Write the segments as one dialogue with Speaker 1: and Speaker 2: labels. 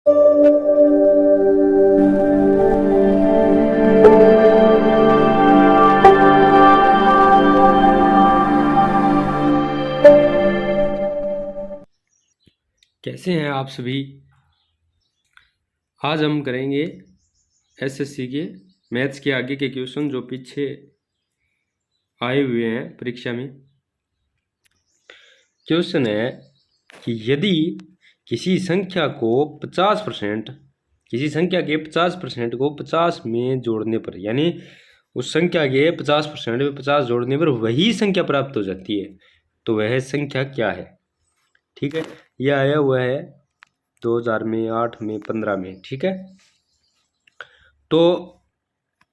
Speaker 1: कैसे हैं आप सभी। आज हम करेंगे एसएससी के मैथ्स के आगे के क्वेश्चन जो पीछे आए हुए हैं परीक्षा में। क्वेश्चन है कि यदि किसी संख्या को 50% किसी संख्या के 50% को 50 में जोड़ने पर, यानी उस संख्या के 50% में 50 जोड़ने पर वही संख्या प्राप्त हो जाती है, तो वह संख्या क्या है। ठीक है, यह आया हुआ है 2000 में, 8 में, 15 में। ठीक है, तो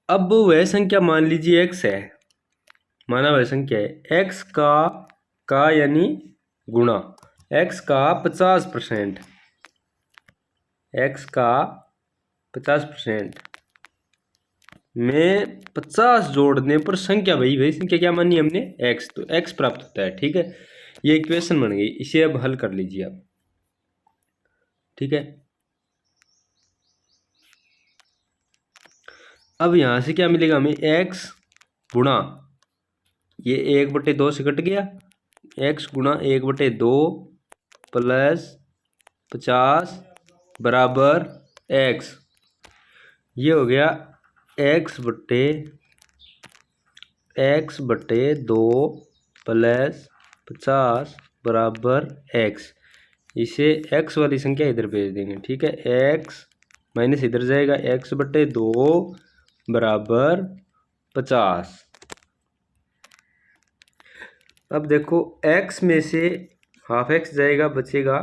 Speaker 1: अब वह संख्या मान लीजिए x है, माना वह संख्या है x का यानी गुणा x का 50%, x का 50% में 50 जोड़ने पर संख्या वही संख्या क्या मानी हमने, x, तो x प्राप्त होता है। ठीक है, ये इक्वेशन बन गई, इसे अब हल कर लीजिए आप। ठीक है, अब यहां से क्या मिलेगा हमें, x गुणा ये 1/2 से कट गया, x गुणा 1/2 प्लस 50 बराबर x, ये हो गया x बटे 2 प्लस 50 बराबर x। इसे x वाली संख्या इधर भेज देंगे। ठीक है, x माइनस इधर जाएगा, x/2 बराबर 50। अब देखो x में से हाफ x जाएगा, बचेगा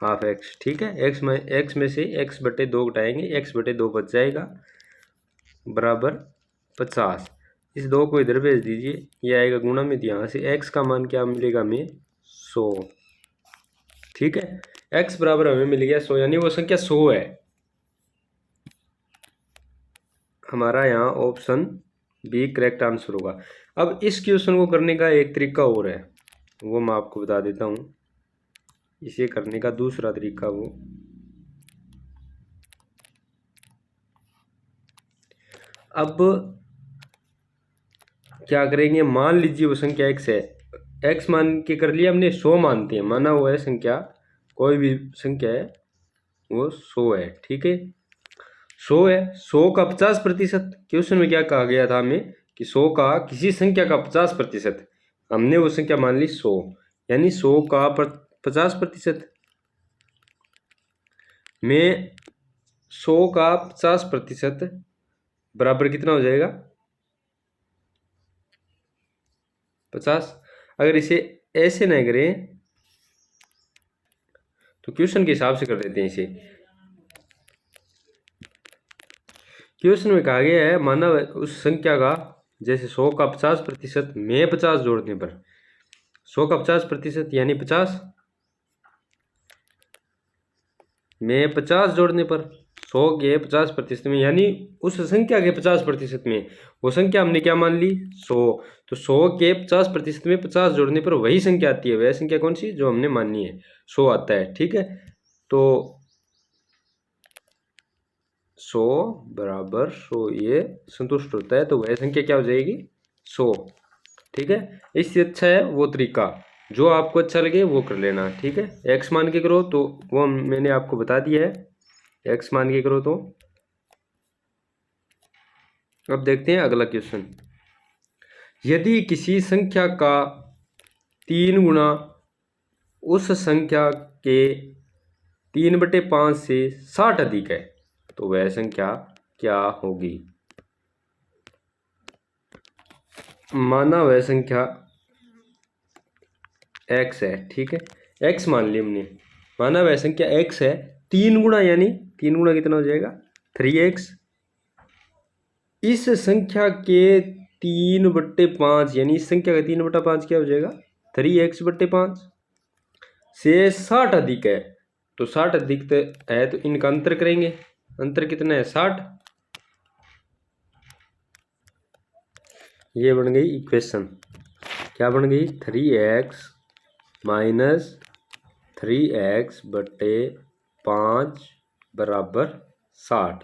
Speaker 1: हाफ x। ठीक है, x में से x/2 घटाएंगे, x/2 बच जाएगा बराबर 50। इस 2 को इधर भेज दीजिए, ये आएगा गुणा में, यहाँ से x का मान क्या मिलेगा हमें, 100। ठीक है, x बराबर हमें मिल गया 100, यानी वो संख्या 100 है। हमारा यहाँ ऑप्शन बी करेक्ट आंसर होगा। अब इस क्वेश्चन को करने का एक तरीका और है, वो मैं आपको बता देता हूँ। इसे करने का दूसरा तरीका, वो अब क्या करेंगे, मान लीजिए वो संख्या x है, x मान के कर लिया हमने, 100 मानते हैं, माना हुआ है संख्या, कोई भी संख्या है वो 100 है। ठीक है, 100 है, 100 का 50%, क्वेश्चन में क्या कहा गया था हमें कि 100 का किसी संख्या का 50%, हमने वो संख्या मान ली 100, यानी 100 का 50% में 100 का 50% बराबर कितना हो जाएगा, 50। अगर इसे ऐसे नहीं करें तो क्वेश्चन के हिसाब से कर देते हैं इसे। क्वेश्चन में कहा गया है, माना उस संख्या का, जैसे 100 का 50% में 50 जोड़ने पर, 100 का 50% यानी 50 में 50 जोड़ने पर 100 के 50% में, यानी उस संख्या के 50% में वो संख्या हमने क्या मान ली, 100, तो 100 के 50% में 50 जोड़ने पर वही संख्या आती है, वह संख्या कौन सी जो हमने माननी है, 100 आता है। ठीक है, तो 100 बराबर 100 ये संतुष्ट होता है, तो वह संख्या क्या हो जाएगी, 100। ठीक है, इससे अच्छा है वो तरीका, जो आपको अच्छा लगे वो कर लेना। ठीक है, x मान के करो तो वो मैंने आपको बता दिया है, x मान के करो। तो अब देखते हैं अगला क्वेश्चन। यदि किसी संख्या का 3 गुना उस संख्या के 3/5 से 60 अधिक है, तो वह संख्या क्या होगी। माना वह संख्या x है। ठीक है, x मान ली हमने, माना वह संख्या x है, 3 गुना, यानी 3 गुना कितना हो जाएगा, 3x। इस संख्या के 3/5, यानी इस संख्या का 3/5 क्या हो जाएगा, 3x/5 से 60 अधिक है, तो 60 अधिक है तो इनका अंतर करेंगे, अंतर कितना है, 60। ये बन गई इक्वेशन, क्या बन गई, 3x माइनस 3x/5 बराबर 60।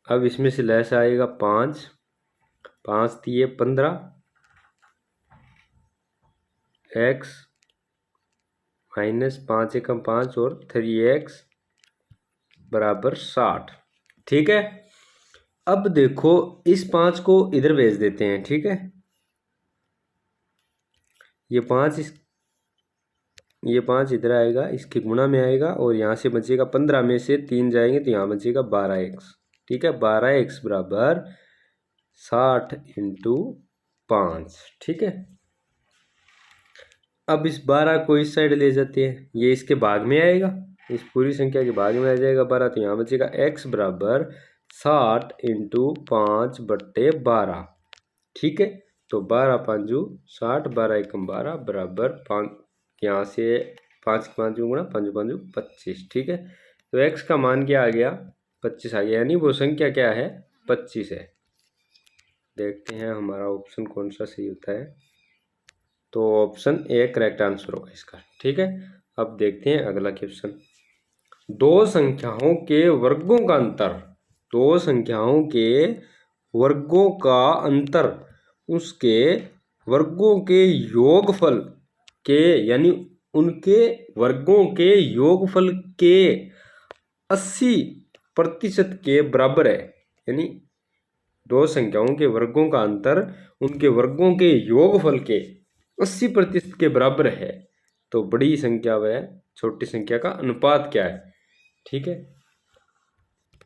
Speaker 1: अब इसमें से लेस आएगा 5, 5 दिए 15, x माइनस 5 एकम 5 और 3x बराबर 60। ठीक है। अब देखो इस 5 को इधर भेज देते हैं। ठीक है, ये 5 इधर आएगा, इसके गुणा में आएगा और यहाँ से बचेगा 15 में से 3 जाएंगे तो यहाँ बचेगा 12x। ठीक है, 12x बराबर 60 इंटू 5। ठीक है, अब इस 12 को इस साइड ले जाते हैं, ये इसके भाग में आएगा, इस पूरी संख्या के भाग में आ जाएगा 12, तो यहाँ बचेगा x बराबर 60 इंटू 5/12। ठीक है, तो 12 5 60, 12 एकम 12 बराबर 5, यहाँ से 5 5 गुणा 5 5 25। ठीक है, तो x का मान क्या आ गया, 25 आ गया, यानी वो संख्या क्या है, 25 है। देखते हैं हमारा ऑप्शन कौन सा सही होता है, तो ऑप्शन ए करेक्ट आंसर होगा इसका। ठीक है, अब देखते हैं अगला क्वेश्चन। दो संख्याओं के वर्गों का अंतर, दो संख्याओं के वर्गों का अंतर उसके वर्गों के योगफल के, यानी उनके वर्गों के योगफल के 80% के बराबर है। यानी दो संख्याओं के वर्गों का अंतर उनके वर्गों के योगफल के 80% के बराबर है, तो बड़ी संख्या व छोटी संख्या का अनुपात क्या है। ठीक है,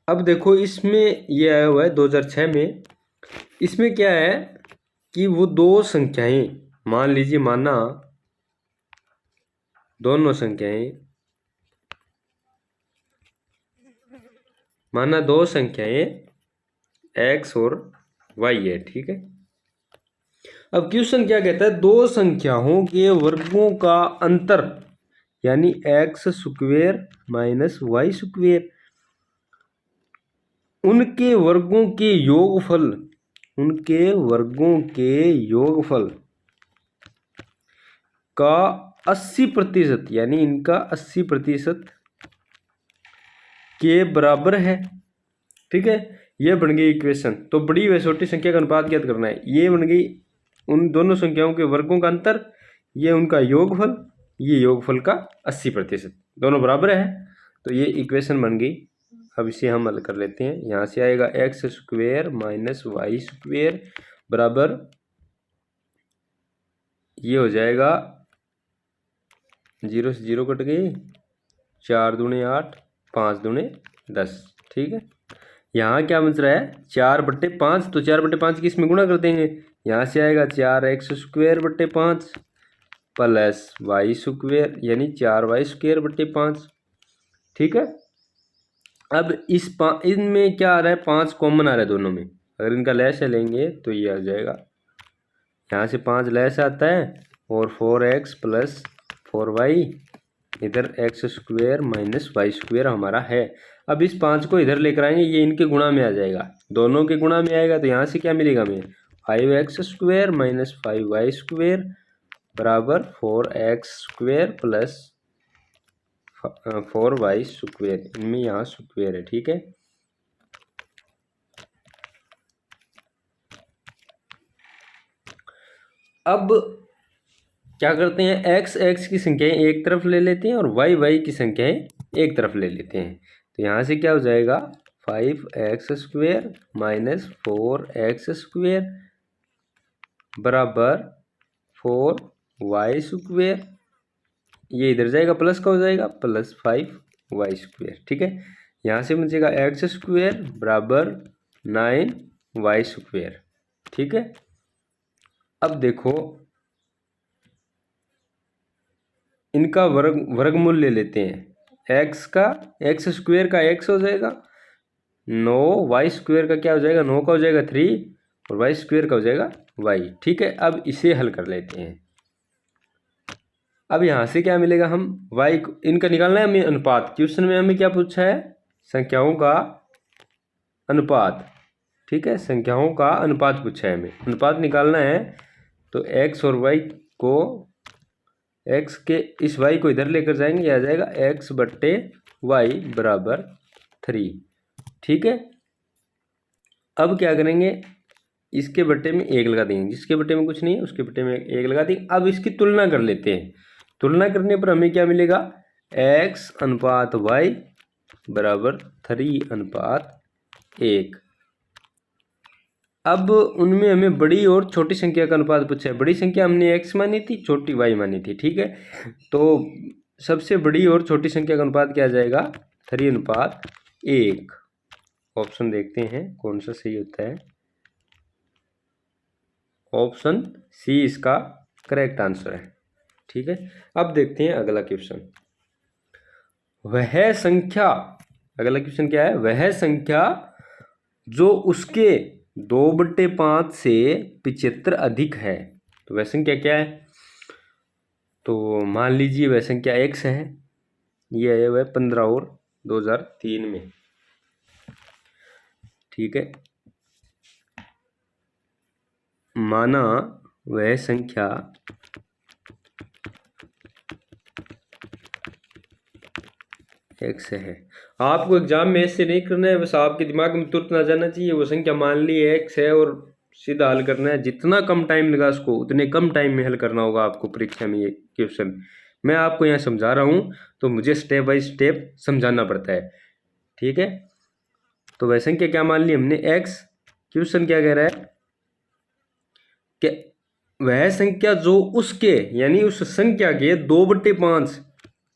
Speaker 1: अब देखो इसमें ये आया हुआ है 2006 में, इसमें क्या है कि वो दो संख्याएं, मान लीजिए माना दोनों संख्याएं, माना दो संख्याएं x और y है। ठीक है, अब क्वेश्चन क्या कहता है, दो संख्याओं के वर्गों का अंतर यानी x square minus y square, उनके वर्गों के योगफल, उनके वर्गों के योगफल का 80% यानी इनका 80% के बराबर है। ठीक है, ये बन गई इक्वेशन। तो बड़ी व छोटी संख्या का अनुपात ज्ञात करना है। ये बन गई उन दोनों संख्याओं के वर्गों का अंतर, ये उनका योगफल, ये योगफल का 80%, दोनों बराबर है, तो ये इक्वेशन बन गई। अब इसे हम हल कर लेते हैं। यहाँ से आएगा x square minus y square बराबर, ये हो जाएगा 0 से 0 कट गई, 4 दूने 8, 5 दूने 10। ठीक है, यहाँ क्या बच रहा है, 4/5, तो 4/5 की इसमें गुणा कर देंगे, यहाँ से आएगा 4x स्क्वेयर बट्टे 5 प्लस वाई स्क्वेयर यानी 4y² ठीक है, अब इस इनमें क्या आ रहा है, 5 कॉमन आ रहा है दोनों में, अगर इनका लैस लेंगे तो ये आ जाएगा, यहाँ से 5 लैस आता है और 4x प्लस 4y, इधर x square minus y square हमारा है। अब इस 5 को इधर लेकर आएंगे, ये इनके गुणा में आ जाएगा, दोनों के गुणा में आएगा, तो यहाँ से क्या मिलेगा हमें, 5x square minus 5y square बराबर 4x square plus 4y square, इनमें यहाँ स्क्वेयर है। ठीक है, अब क्या करते हैं, x की संख्याएं एक तरफ ले लेते हैं और y की संख्याएं एक तरफ ले लेते हैं, तो यहाँ से क्या हो जाएगा, 5x square minus 4x square बराबर 4y स्क्वेयर, ये इधर जाएगा प्लस का हो जाएगा प्लस 5y स्क्वेयर। ठीक है, यहाँ से बचेगा x स्क्वेयर बराबर 9y स्क्वेयर। ठीक है, अब देखो इनका वर्गमूल ले लेते हैं, x स्क्वेयर का x हो जाएगा 9, y स्क्वेयर का क्या हो जाएगा, 9 का हो जाएगा 3 और y स्क्वेयर का हो जाएगा y। ठीक है, अब इसे हल कर लेते हैं। अब यहाँ से क्या मिलेगा, हम y को इनका निकालना है हमें अनुपात, क्वेश्चन में हमें क्या पूछा है, संख्याओं का अनुपात। ठीक है, संख्याओं का अनुपात पूछा है, हमें अनुपात निकालना है, तो x और y को, x के इस y को इधर लेकर जाएंगे, आ जाएगा x/y बराबर 3। ठीक है, अब क्या करेंगे, इसके बट्टे में 1 लगा देंगे, जिसके बट्टे में कुछ नहीं है उसके बट्टे में 1 लगा देंगे। अब इसकी तुलना कर लेते हैं। तुलना करने पर हमें क्या मिलेगा, x अनुपात y बराबर 3:1। अब उनमें हमें बड़ी और छोटी संख्या का अनुपात पूछा है। बड़ी संख्या हमने x मानी थी, छोटी y मानी थी। ठीक है, तो सबसे बड़ी और छोटी संख्या का अनुपात क्या आ जाएगा, 3:1। ऑप्शन देखते हैं कौन सा सही होता है। ऑप्शन सी इसका करेक्ट आंसर है। ठीक है, अब देखते हैं अगला क्वेश्चन। वह संख्या, अगला क्वेश्चन क्या है, वह संख्या जो उसके 2/5 से 75 अधिक है। तो वह संख्या क्या है, तो मान लीजिए वह संख्या x है, ये है वह 15 और 2003 में। ठीक है, माना वह संख्या x है। आपको एग्जाम में ऐसे नहीं करना है, बस आपके दिमाग में तुरंत ना जाना चाहिए वो संख्या मान ली x है और सीधा हल करना है। जितना कम टाइम लगा उसको उतने कम टाइम में हल करना होगा आपको परीक्षा में। ये क्वेश्चन मैं आपको यहाँ समझा रहा हूँ तो मुझे स्टेप बाय स्टेप समझाना पड़ता है। ठीक है, तो वह संख्या क्या मान ली हमने, x। क्वेश्चन क्या कह रहा है कि वह संख्या जो उसके यानी उस संख्या के 2/5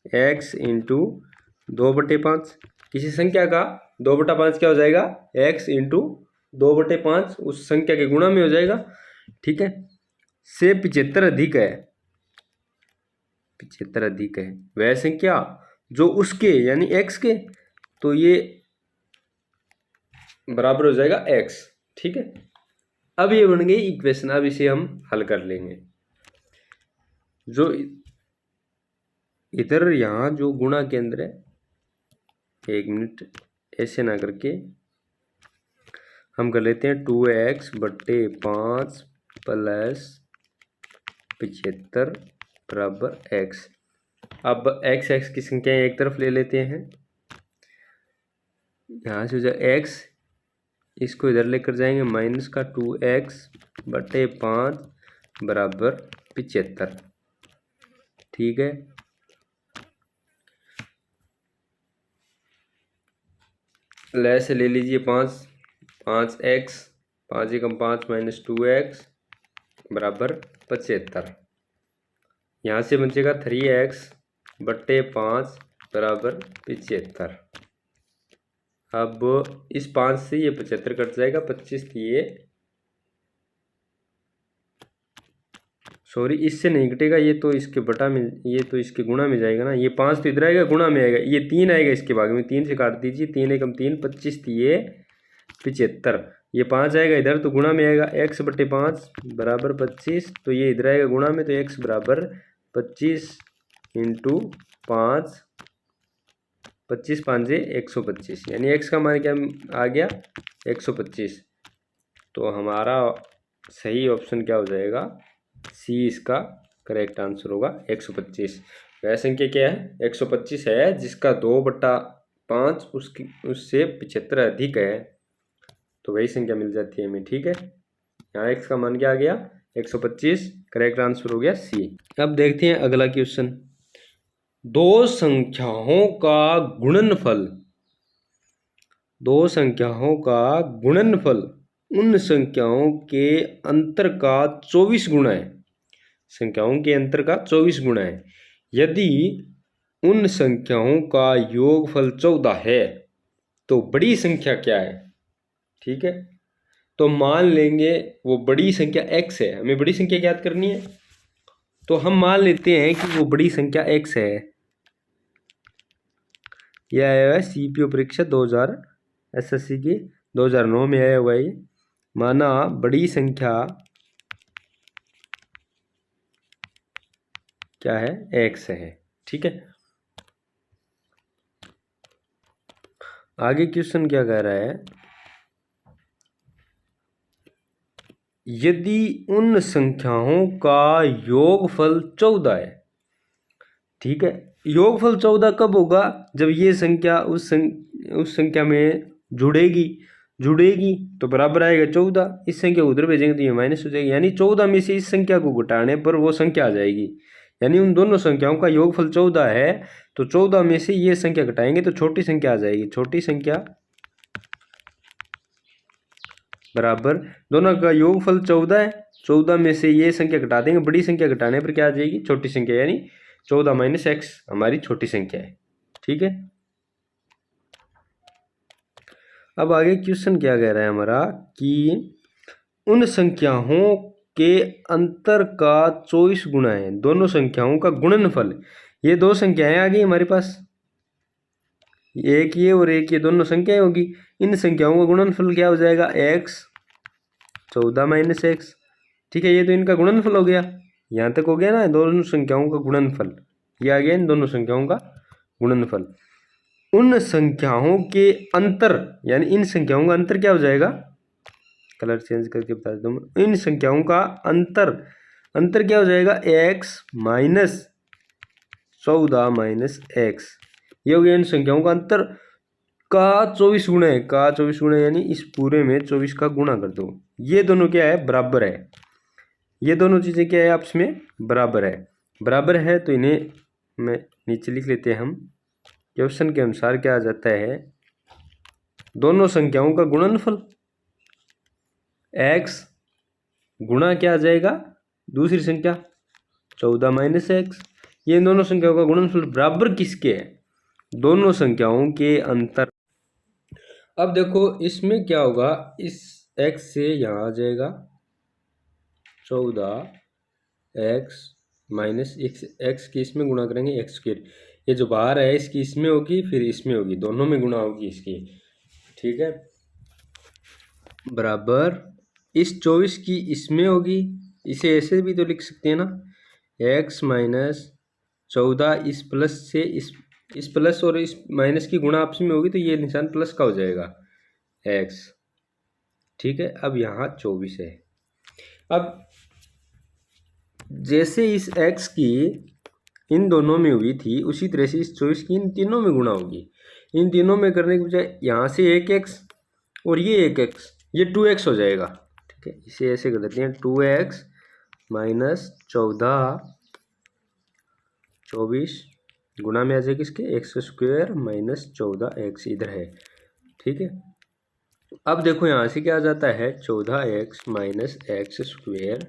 Speaker 1: x इंटू 2/5, किसी संख्या का 2/5 क्या हो जाएगा, x इंटू 2/5 उस संख्या के गुणा में हो जाएगा। ठीक है, से 75 अधिक है, 75 अधिक है वह संख्या जो उसके यानी x के, तो ये बराबर हो जाएगा x। ठीक है, अब ये बन गई इक्वेशन। अब इसे हम हल कर लेंगे। जो इधर यहाँ जो गुणा के अंदर है, 1 मिनट ऐसे ना करके हम कर लेते हैं 2x/5 प्लस 75 बराबर x। अब x की संख्या एक तरफ ले लेते हैं, यहाँ से हो जाए x, इसको इधर लेकर जाएंगे माइनस का 2x/5 बराबर 75। ठीक है, ले ले लीजिए 5x 5 एकम 5 माइनस 2x बराबर 75। यहाँ से बचेगा 3x/5 बराबर 75। अब इस 5 से ये 75 कट जाएगा, 25 ये सॉरी इससे नहीं कटेगा, ये तो इसके बटा में, ये तो इसके गुणा में जाएगा ना। ये 5 तो इधर आएगा, गुणा में आएगा, ये 3 आएगा इसके भाग में, 3 से काट दीजिए, 3 एकम 3 25 ये 75। ये 5 आएगा इधर तो गुणा में आएगा, x/5 बराबर 25, तो ये इधर आएगा गुणा में, तो x बराबर 25 इंटू 5, 25 5 125, यानी x का मान क्या आ गया 125। तो हमारा सही ऑप्शन क्या हो जाएगा, सी इसका करेक्ट आंसर होगा 125। वह संख्या क्या है, 125 है जिसका 2/5 उससे 75 अधिक है, तो वही संख्या मिल जाती है हमें। ठीक है, यहाँ x का मान क्या आ गया 125, करेक्ट आंसर हो गया सी। अब देखते हैं अगला क्वेश्चन। दो संख्याओं का गुणनफल, दो संख्याओं का गुणनफल उन संख्याओं के अंतर का 24 गुना है। संख्याओं के अंतर का 24 गुना है। यदि उन संख्याओं का योगफल 14 है तो बड़ी संख्या क्या है। ठीक है, तो मान लेंगे वो बड़ी संख्या x है, हमें बड़ी संख्या याद करनी है, तो हम मान लेते हैं कि वो बड़ी संख्या x है। यह आया है सीपीओ परीक्षा 2000 एसएससी की 2009 में आया हुआ है। माना बड़ी संख्या क्या है, x है। ठीक है, आगे क्वेश्चन क्या कह रहा है, यदि उन संख्याओं का योगफल 14 है ठीक है। योगफल 14 कब होगा? जब ये संख्या उस संख्या में जुड़ेगी तो बराबर आएगा 14। इस संख्या को उधर भेजेंगे तो ये माइनस हो जाएगी, यानी 14 में से इस संख्या को घटाने पर वो संख्या आ जाएगी। यानी उन दोनों संख्याओं का योगफल 14 है, तो 14 में से ये संख्या घटाएंगे तो छोटी संख्या आ जाएगी। छोटी संख्या बराबर दोनों का योगफल 14 है, 14 में से ये संख्या घटा देंगे, बड़ी संख्या घटाने पर क्या आ जाएगी? छोटी संख्या, यानी 14 माइनस एक्स हमारी छोटी संख्या है। ठीक है। अब आगे क्वेश्चन क्या कह रहा है हमारा कि उन संख्याओं के अंतर का 24 गुना है, दोनों संख्याओं का गुणनफल। ये दो संख्याएं आ गई हमारे पास, एक ये और एक ये, दोनों संख्याएं होगी। इन संख्याओं का गुणनफल क्या हो जाएगा? X 14 minus x. ठीक है, ये तो इनका गुणनफल हो गया, यहाँ तक हो गया ना, दोनों संख्याओं का गुणनफल। ये आ गया इन दोनों संख्याओं का गुणनफल। उन संख्याओं के अंतर, यानी इन संख्याओं का अंतर क्या हो जाएगा? कलर चेंज करके बता देता हूँ। इन संख्याओं का अंतर क्या हो जाएगा? X minus 14 minus x. ये हो गया इन संख्याओं का अंतर का 24 गुना है, का 24 गुना, यानी इस पूरे में 24 का गुणा कर दो। ये दोनों क्या है? बराबर है। ये दोनों चीज़ें क्या है? आपस में बराबर है तो इन्हें मैं नीचे लिख लेते हैं हम। क्वेश्चन के अनुसार क्या आ जाता है? दोनों संख्याओं का गुणनफल x गुणा क्या आ जाएगा? दूसरी संख्या 14 माइनस एक्स। ये दोनों संख्याओं का गुणनफल बराबर किसके है? दोनों संख्याओं के अंतर। अब देखो इसमें क्या होगा, इस x से यहाँ आ जाएगा 14 एक्स माइनस एक्स की इसमें गुणा करेंगे एक्स स्क्वायर। ये जो बाहर है इसकी इसमें होगी, फिर इसमें होगी, दोनों में गुणा होगी इसकी। ठीक है, बराबर इस 24 की इसमें होगी, इसे ऐसे भी तो लिख सकते हैं ना, एक्स माइनस 14 इस प्लस से इस प्लस और इस माइनस की गुणा आपस में होगी तो ये निशान प्लस का हो जाएगा एक्स। ठीक है, अब यहाँ 24 है। अब जैसे इस x की इन दोनों में हुई थी, उसी तरह से इस 24 की इन तीनों में गुणा होगी। इन तीनों में करने के बजाय यहाँ से एक x और ये एक x, ये 2x हो जाएगा। ठीक है, इसे ऐसे कर देते हैं, 2x माइनस 24 गुणा में आ जाएगा इसके एक्स स्क्वायर माइनस 14x इधर है। ठीक है, अब देखो यहाँ से क्या आ जाता है? 14x minus x square.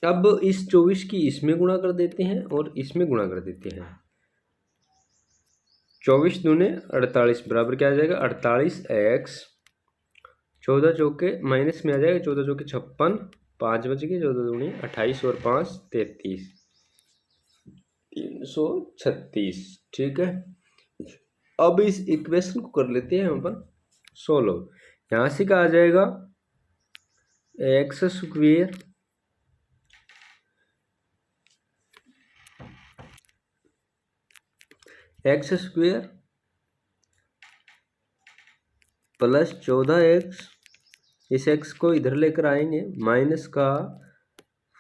Speaker 1: अब इस 24 की इसमें गुणा कर देते हैं और इसमें गुणा कर देते हैं। 24 दूने 48 बराबर क्या आ जाएगा? 48x। 14 चौके माइनस में आ जाएगा, 14 चौके 56, 5 बच गए, 14 दूनी 28 और 5 33, 336। ठीक है, अब इस इक्वेशन को कर लेते हैं हम अपन सोल्व। यहाँ से क्या आ जाएगा? X square x square plus 14x, इस x को इधर लेकर आएंगे, माइनस का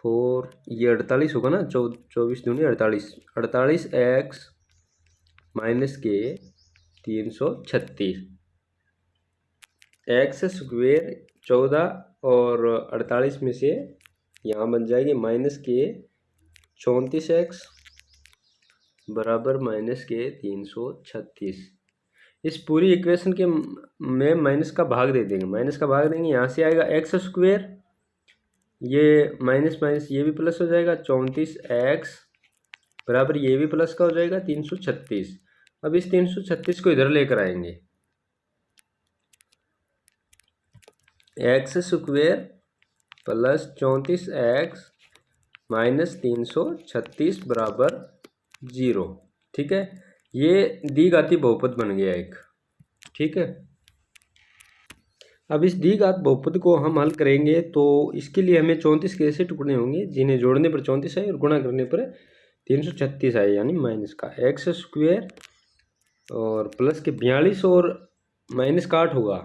Speaker 1: 4, ये 48 होगा ना, 24 दूनी 48, 48x माइनस के 336। एक्स स्क्वायर 14 और 48 में से यहाँ बन जाएगी माइनस के 34x बराबर माइनस के 336। इस पूरी इक्वेशन के में माइनस का भाग दे देंगे, यहाँ से आएगा एक्स स्क्वायर, ये माइनस माइनस ये भी प्लस हो जाएगा, 34x बराबर ये भी प्लस का हो जाएगा 336। अब इस 336 को इधर लेकर आएंगे, x square plus 34x minus 336 बराबर 0। ठीक है, ये द्विघाती बहुपद बन गया एक। ठीक है, अब इस द्विघात बहुपद को हम हल करेंगे तो इसके लिए हमें 34 के ऐसे टुकड़े होंगे जिन्हें जोड़ने पर 34 आए और गुणा करने पर 336 आए, यानी माइनस का एक्स स्क्वायर और प्लस के 42 और माइनस का 8 होगा,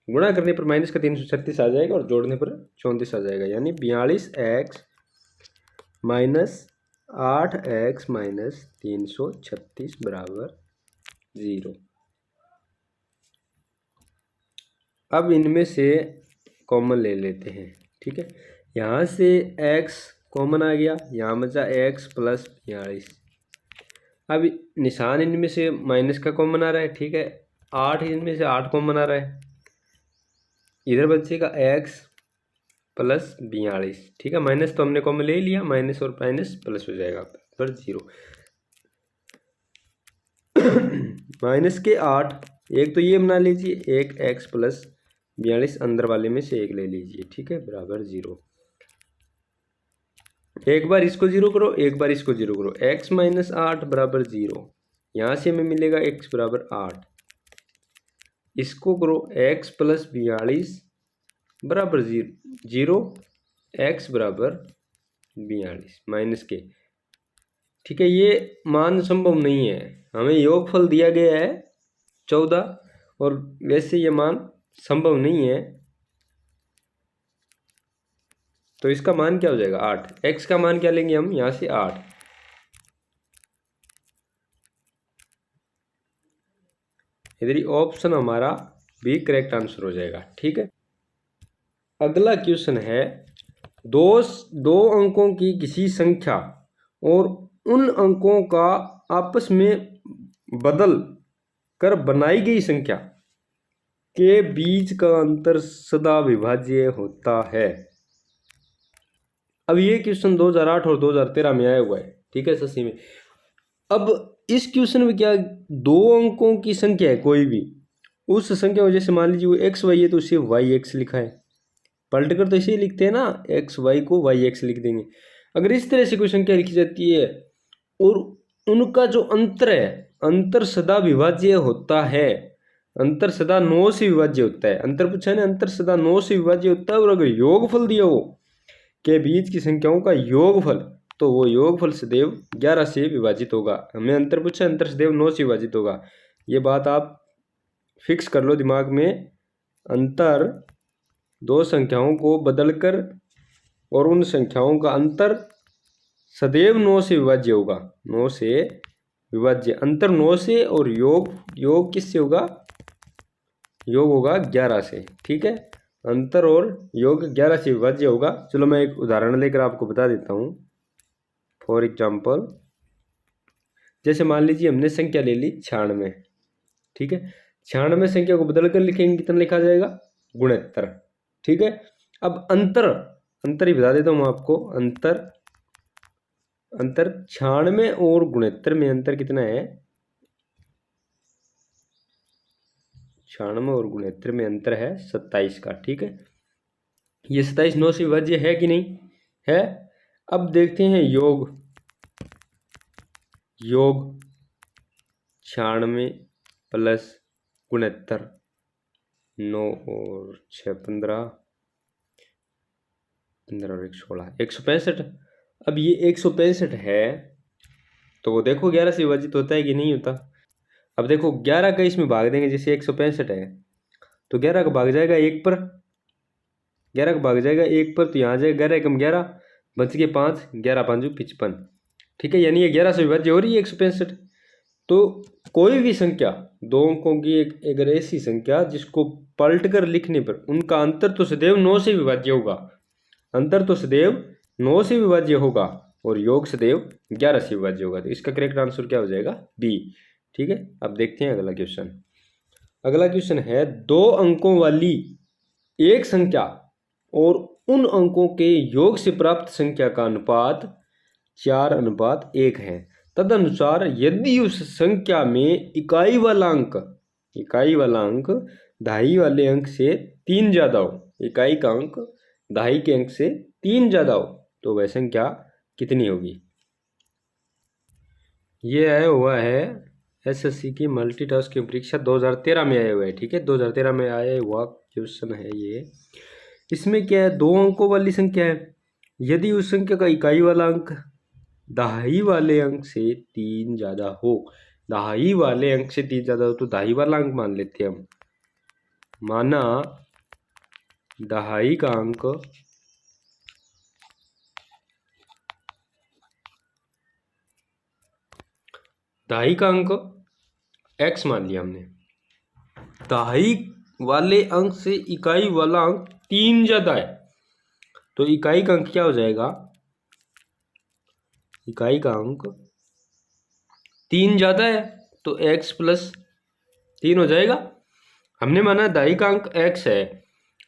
Speaker 1: गुणा करने पर माइनस का 336 आ जाएगा और जोड़ने पर 34 आ जाएगा, यानी 42x -8x-336 बराबर 0। अब इनमें से कॉमन ले लेते हैं, ठीक है। यहाँ से x कॉमन आ गया, यहाँ बचा x + 42। अब निशान इनमें से माइनस का कॉमन आ रहा है, ठीक है। 8 इनमें से 8 कॉमन आ रहा है, इधर बचेगा x + 42, ठीक है। माइनस तो हमने कॉमन ले लिया, माइनस और माइनस प्लस हो जाएगा पर 0। माइनस के 8, एक तो ये बना लीजिए, एक x + 42 अंदर वाले में से एक ले लीजिए, ठीक है, बराबर 0। एक बार इसको 0 करो, एक बार इसको 0 करो, x - 8 बराबर 0। यहाँ से हमें मिलेगा x बराबर 8। इसको करो x + 42 बराबर 0, x बराबर 42 माइनस के, ठीक है। ये मान संभव नहीं है, हमें योगफल दिया गया है 14 और वैसे ये मान संभव नहीं है, तो इसका मान क्या हो जाएगा 8। x का मान क्या लेंगे हम यहाँ से 8। इधर ऑप्शन हमारा भी करेक्ट आंसर हो जाएगा, ठीक है। अगला क्वेश्चन है, दो अंकों की किसी संख्या और उन अंकों का आपस में बदल कर बनाई गई संख्या के बीच का अंतर सदा विभाज्य होता है। अब ये क्वेश्चन 2008 और 2013 में आया हुआ है, ठीक है, SSC में। अब इस क्वेश्चन में क्या, दो अंकों की संख्या है कोई भी, उस संख्या को जैसे मान लीजिए वो XY है तो उसे YX लिखा है, पलट कर तो इसे लिखते हैं ना, XY को YX लिख देंगे। अगर इस तरह से कोई संख्या लिखी जाती है और उनका जो अंतर है, अंतर सदा विभाज्य होता है, अंतर सदा 9 से विभाज्य होता है, अंतर पूछा है ना, अंतर सदा 9 से विभाज्य होता है। और अगर योगफल दिया हो के बीच की संख्याओं का योगफल, तो वो योगफल सदैव 11 से विभाजित होगा। हमें अंतर पूछा, अंतर सदैव 9 से विभाजित होगा, ये बात आप फिक्स कर लो दिमाग में। अंतर दो संख्याओं को बदलकर और उन संख्याओं का अंतर सदैव 9 से विभाज्य होगा, 9 से विभाज्य, अंतर 9 से, और योग किससे होगा, योग होगा 11 से, ठीक है। अंतर और योग 11 से विभाज्य होगा। चलो मैं एक उदाहरण लेकर आपको बता देता हूँ। फॉर एग्जाम्पल, जैसे मान लीजिए हमने संख्या ले ली 96, ठीक है। 96 संख्या को बदल कर लिखेंगे, कितना लिखा जाएगा 69, ठीक है। अब अंतर ही बता देता हूँ आपको। अंतर 96 और 69 में अंतर कितना है, 96 और 69 में अंतर है 27 का, ठीक है। ये 27 9 से विभाज्य है कि नहीं है। अब देखते हैं योग 96 + 69, 9 और 6 15, 15 और 1 16, 165। अब ये 165 है तो वो देखो 11 से विभाजित होता है कि नहीं होता। अब देखो 11 का इसमें भाग देंगे, जैसे 165 है तो 11 का भाग जाएगा 1 पर, 11 का भाग जाएगा 1 पर, तो यहाँ आ जाएगा 11 × 11 बच के 5, 11 × 5 = 55, ठीक है। यानी ये 11 से विभाज्य हो रही है 165। तो कोई भी संख्या, दो अंकों की एक ऐसी संख्या जिसको पलट कर लिखने पर उनका अंतर तो सदैव 9 से विभाज्य होगा, अंतर तो सदैव 9 से विभाज्य होगा और योग सदैव 11 से विभाज्य होगा। तो इसका करेक्ट आंसर क्या हो जाएगा, बी, ठीक है। अब देखते हैं अगला क्वेश्चन। अगला क्वेश्चन है, दो अंकों वाली एक संख्या और उन अंकों के योग से प्राप्त संख्या का अनुपात 4:1 है। तदनुसार यदि उस संख्या में इकाई वाला अंक दहाई वाले अंक से 3 ज़्यादा हो, इकाई का अंक दहाई के अंक से 3 ज़्यादा हो, तो वह संख्या कितनी होगी। ये आया हुआ है SSC की मल्टीटास्किंग परीक्षा 2013 में आया हुआ है, ठीक है। 2013 में आया हुआ क्वेश्चन है ये। इसमें क्या है, दो अंकों वाली संख्या है, यदि उस संख्या का इकाई वाला अंक दहाई वाले अंक से 3 ज़्यादा हो, दहाई वाले अंक से 3 ज़्यादा हो, तो दहाई वाला अंक मान लेते हैं हम। माना दहाई का अंक दहाई का अंक x मान लिया हमने, दहाई वाले अंक से इकाई वाला अंक 3 ज़्यादा है, तो इकाई का अंक क्या हो जाएगा, इकाई का अंक 3 ज़्यादा है तो x प्लस 3 हो जाएगा। हमने माना दहाई का अंक x है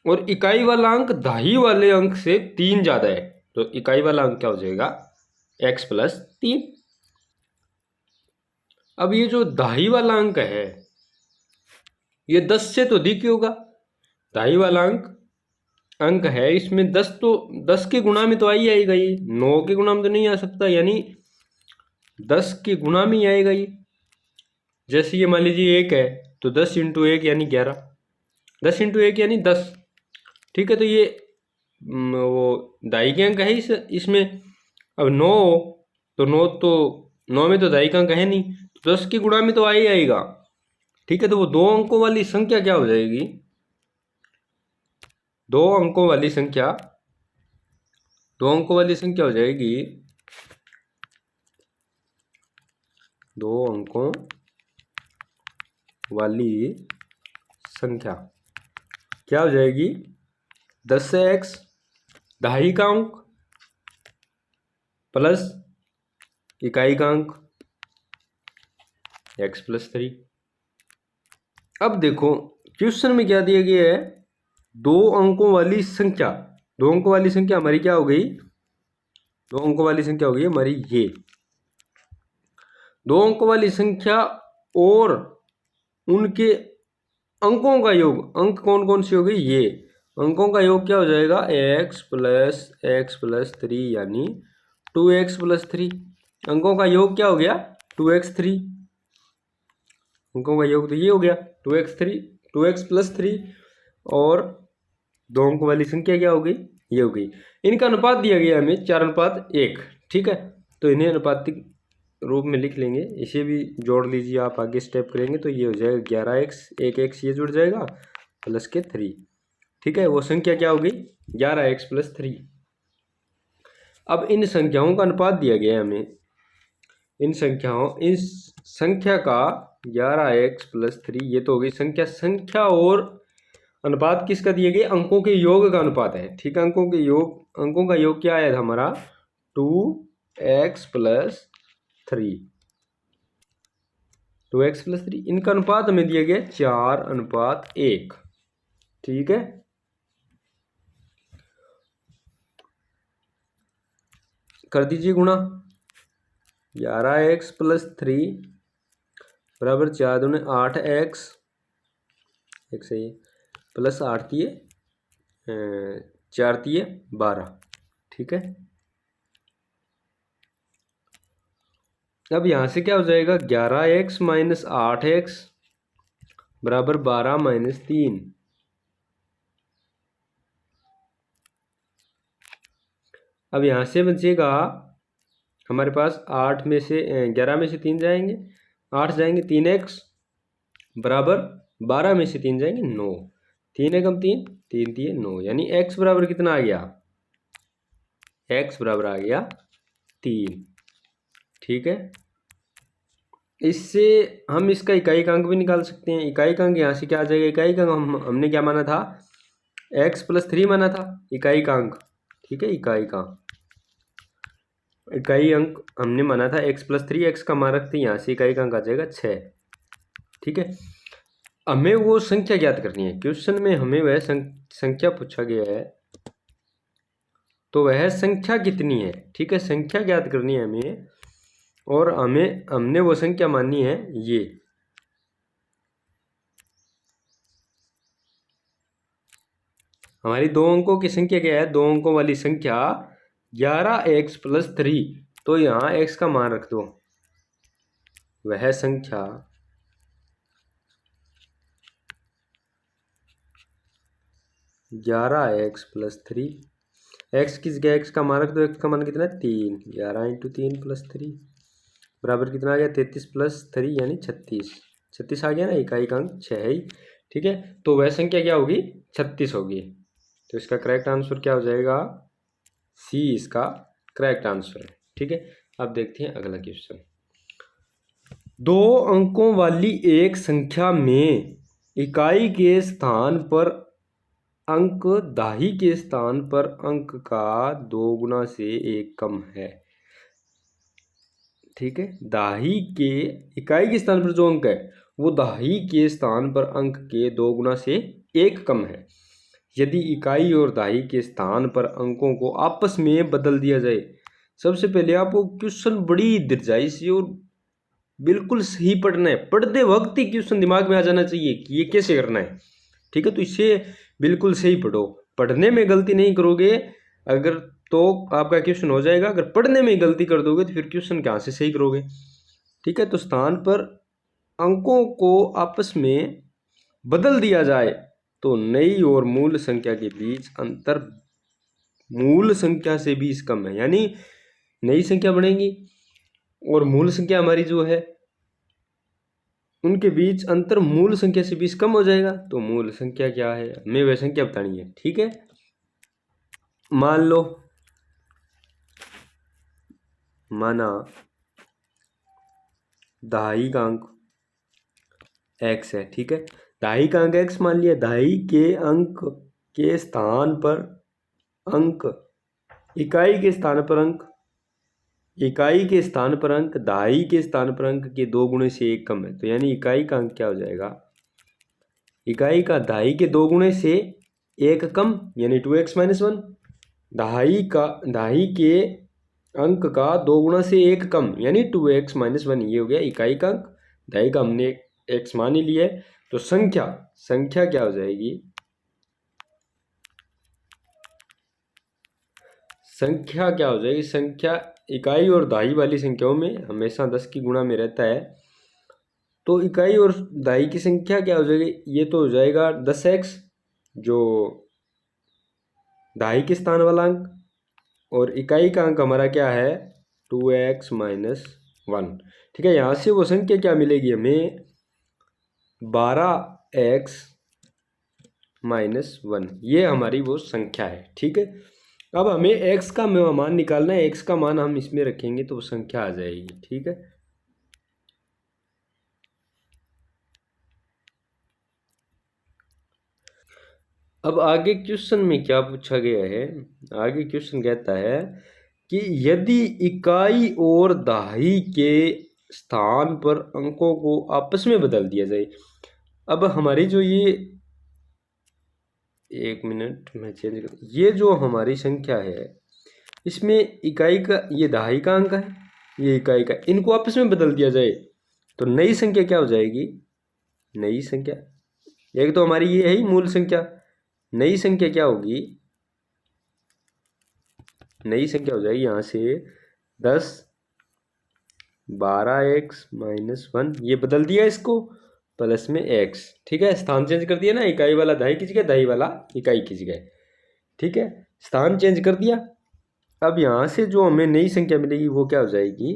Speaker 1: और इकाई वाला अंक दहाई वाले अंक से 3 ज़्यादा है, तो इकाई वाला अंक क्या हो जाएगा, x प्लस 3। अब ये जो दहाई वाला अंक है ये 10 से तो अधिक ही होगा, दहाई वाला अंक है, इसमें 10 तो 10 के गुणा में तो आ ही आएगा, ये 9 के गुणा में तो नहीं आ सकता, यानी 10 के गुणा में ही आएगा ये। जैसे ये मान लीजिए 1 है तो 10 इंटू 1 यानी 11, 10 इंटू 1 यानी 10, ठीक है। तो ये वो दहाई के अंक है इसमें। अब 9 तो 9 में तो दहाई का अंक है नहीं, तो 10 के गुणा में तो आ ही आएगा, ठीक है। तो वो दो अंकों वाली संख्या क्या हो जाएगी, दो अंकों वाली संख्या हो जाएगी, दो अंकों वाली संख्या क्या हो जाएगी, 10 से x दहाई का अंक प्लस इकाई का अंक x प्लस 3। अब देखो क्वेश्चन में क्या दिया गया है, दो अंकों वाली संख्या, दो अंकों वाली संख्या हमारी क्या हो गई, दो अंकों वाली संख्या हो गई हमारी ये दो अंकों वाली संख्या और उनके अंकों का योग, अंक कौन कौन सी हो गई, ये अंकों का योग क्या हो जाएगा, x प्लस 3 यानी 2x प्लस 3। अंकों का योग क्या हो गया, 2x3, अंकों का योग तो ये हो गया 2x प्लस 3, और दो अंकों वाली संख्या क्या हो गई, ये हो गई। इनका अनुपात दिया गया हमें 4:1, ठीक है। तो इन्हें अनुपातिक रूप में लिख लेंगे, इसे भी जोड़ लीजिए आप, आगे स्टेप करेंगे तो ये हो जाएगा 11x, 1x ये जुड़ जाएगा प्लस के 3, ठीक है। वो संख्या क्या हो गई, 11x प्लस 3। अब इन संख्याओं का अनुपात दिया गया है हमें, इस संख्या का 11x प्लस 3, ये तो हो गई संख्या और अनुपात किसका दिए गए, अंकों के योग का अनुपात है, ठीक है। अंकों का योग क्या आया था हमारा, 2x प्लस 3, 2x प्लस 3। इनका अनुपात हमें दिया गया 4:1, ठीक है। कर दीजिए गुणा, 11x प्लस 3 बराबर 4 दूने 8x, एक सही प्लस 8 दिए 4 दिए 12, ठीक है। अब यहाँ से क्या हो जाएगा, 11x माइनस 8x बराबर 12 माइनस 3। अब यहाँ से बचेगा हमारे पास 8 में से 11 में से 3 जाएंगे, 8 जाएंगे, 3x बराबर 12 में से 3 जाएंगे 9, 3 एकम 3, 3 दिए 9, यानी x बराबर कितना आ गया, x बराबर आ गया 3, ठीक है। इससे हम इसका इकाई का अंक भी निकाल सकते हैं। इकाई का अंक यहाँ से क्या आ जाएगा, इकाई का अंक हमने क्या माना था, x प्लस 3 माना था इकाई का अंक, ठीक है। इकाई अंक हमने माना था x प्लस 3, x का मान रखते हैं, यहाँ से इकाई का अंक आ जाएगा 6, ठीक है। हमें वो संख्या ज्ञात करनी है, क्वेश्चन में हमें वह संख्या पूछा गया है, तो वह संख्या कितनी है, ठीक है। संख्या ज्ञात करनी है हमें, और हमने वो संख्या माननी है ये, हमारी दो अंकों की संख्या क्या है, दो अंकों वाली संख्या 11x प्लस 3, तो यहाँ x का मान रख दो, वह संख्या 11x प्लस 3, x की जगह x का मान रख दो, x का मान कितना है 3, 11 इंटू 3 प्लस 3 बराबर कितना आ गया, 33 प्लस 3 यानी 36 आ गया ना, इकाई का अंक 6 है ही, ठीक है। तो वह संख्या क्या होगी, 36 होगी। तो इसका करेक्ट आंसर क्या हो जाएगा, सी इसका करेक्ट आंसर है, ठीक है। अब देखते हैं अगला क्वेश्चन। दो अंकों वाली एक संख्या में इकाई के स्थान पर अंक दाही के स्थान पर अंक का 2 गुना से 1 कम है। ठीक है, दाही के इकाई के स्थान पर जो अंक है वो दाही के स्थान पर अंक के 2 गुना से 1 कम है। यदि इकाई और दाही के स्थान पर अंकों को आपस में बदल दिया जाए। सबसे पहले आपको क्वेश्चन बड़ी दृढ़ताई से और बिल्कुल सही पढ़ना है। पढ़ते वक्त ही क्वेश्चन दिमाग में आ जाना चाहिए कि ये कैसे करना है। ठीक है, तो इसे बिल्कुल सही पढ़ो। पढ़ने में गलती नहीं करोगे अगर तो आपका क्वेश्चन हो जाएगा। अगर पढ़ने में गलती कर दोगे तो फिर क्वेश्चन कहाँ से सही करोगे। ठीक है, तो स्थान पर अंकों को आपस में बदल दिया जाए तो नई और मूल संख्या के बीच अंतर मूल संख्या से 20 कम है। यानी नई संख्या बनेगी और मूल संख्या हमारी जो है उनके बीच अंतर मूल संख्या से 20 कम हो जाएगा। तो मूल संख्या क्या है, हमें वह संख्या बतानी है। ठीक है, मान लो माना दहाई का अंक x है। ठीक है, दहाई का अंक x मान लिया। दहाई के अंक के स्थान पर अंक इकाई के स्थान पर अंक इकाई के स्थान पर अंक दहाई के स्थान पर अंक के 2 गुणे से 1 कम है। तो यानी इकाई का अंक क्या हो जाएगा, इकाई का दहाई के 2 गुणे से 1 कम यानी 2x - 1। दहाई के अंक का 2 गुना से 1 कम यानी 2x - 1। ये हो गया इकाई का अंक। दहाई का हमने x मान ही लिया है। तो संख्या क्या हो जाएगी, संख्या क्या हो जाएगी, संख्या इकाई और दहाई वाली संख्याओं में हमेशा 10 की गुणा में रहता है। तो इकाई और दहाई की संख्या क्या हो जाएगी, ये तो हो जाएगा 10x जो दहाई के स्थान वाला अंक, और इकाई का अंक हमारा क्या है 2x - 1। ठीक है, यहाँ से वो संख्या क्या मिलेगी हमें 12x - 1। ये हमारी वो संख्या है। ठीक है, अब हमें x का मान निकालना है। x का मान हम इसमें रखेंगे तो वो संख्या आ जाएगी। ठीक है, अब आगे क्वेश्चन में क्या पूछा गया है, आगे क्वेश्चन कहता है कि यदि इकाई और दहाई के स्थान पर अंकों को आपस में बदल दिया जाए। अब हमारी जो ये 1 मिनट में चेंज कर, ये जो हमारी संख्या है इसमें इकाई का ये दहाई का अंक है, ये इकाई का, इनको आपस में बदल दिया जाए तो नई संख्या क्या हो जाएगी, नई संख्या एक तो हमारी ये है ही मूल संख्या। नई संख्या क्या होगी, नई संख्या हो जाएगी यहाँ से 10 12x - 1। ये बदल दिया इसको प्लस में x। ठीक है, स्थान चेंज कर दिया ना, इकाई वाला दहाई की जगह, दहाई वाला इकाई की जगह। ठीक है, स्थान चेंज कर दिया। अब यहाँ से जो हमें नई संख्या मिलेगी वो क्या हो जाएगी,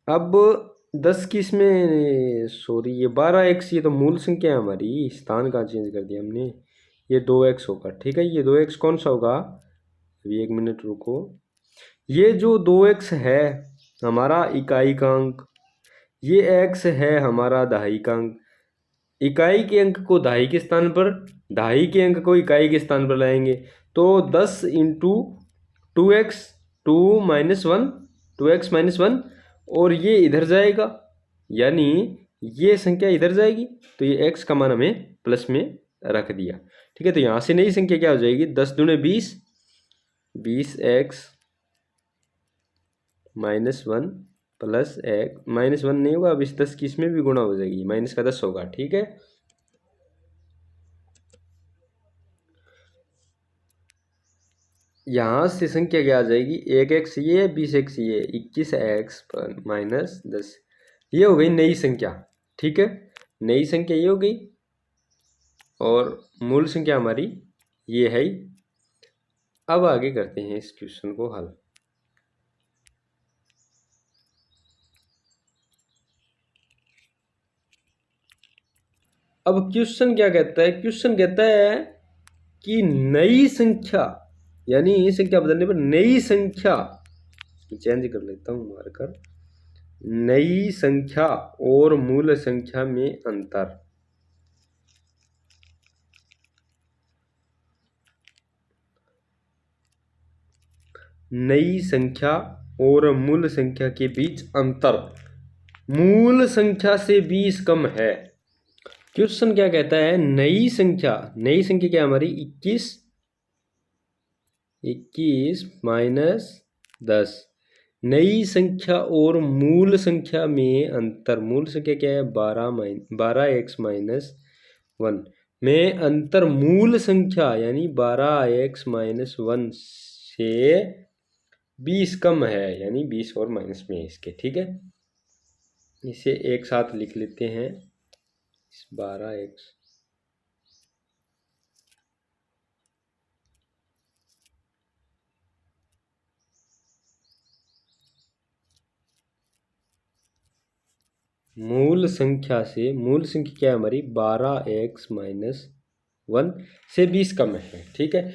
Speaker 1: अब 10 की इसमें सॉरी ये 12x, ये तो मूल संख्या है हमारी, स्थान कहाँ चेंज कर दिया हमने, ये 2x होगा। ठीक है, ये 2x कौन सा होगा, अभी 1 मिनट रुको। ये जो 2x है हमारा इकाई का अंक, ये x है हमारा दहाई का अंक। इकाई के अंक को दहाई के स्थान पर, दहाई के अंक को इकाई के स्थान पर लाएंगे तो 10 × 2x 2 - 1 2x - 1, और ये इधर जाएगा यानी ये संख्या इधर जाएगी तो ये x का मान हमें प्लस में रख दिया। ठीक है, तो यहाँ से नई संख्या क्या हो जाएगी 10 दूने 20 20x - 1 प्लस x -1 नहीं होगा, अब इस 10 की इसमें भी गुणा हो जाएगी, माइनस का 10 होगा। ठीक है, यहाँ से संख्या क्या आ जाएगी 1x ये 20x ये 21x - 10। ये हो गई नई संख्या। ठीक है, नई संख्या ये हो गई और मूल संख्या हमारी ये है। अब आगे करते हैं इस क्वेश्चन को हल। अब क्वेश्चन क्या कहता है, क्वेश्चन कहता है कि नई संख्या यानी संख्या बदलने पर नई संख्या चेंज कर लेता हूँ मार्कर। नई संख्या और मूल संख्या में अंतर। नई संख्या और मूल संख्या के बीच अंतर मूल संख्या से 20 कम है। क्वेश्चन क्या कहता है? नई संख्या क्या है हमारी? 21 माइनस 10। नई संख्या और मूल संख्या में अंतर। मूल संख्या क्या है? 12x माइनस 1 में अंतर मूल संख्या यानी 12x माइनस 1 से 20 कम है, यानी 20 और माइनस में है इसके। ठीक है, इसे एक साथ लिख लेते हैं। 12x मूल संख्या क्या है हमारी? 12x माइनस 1 से 20 कम है। ठीक है,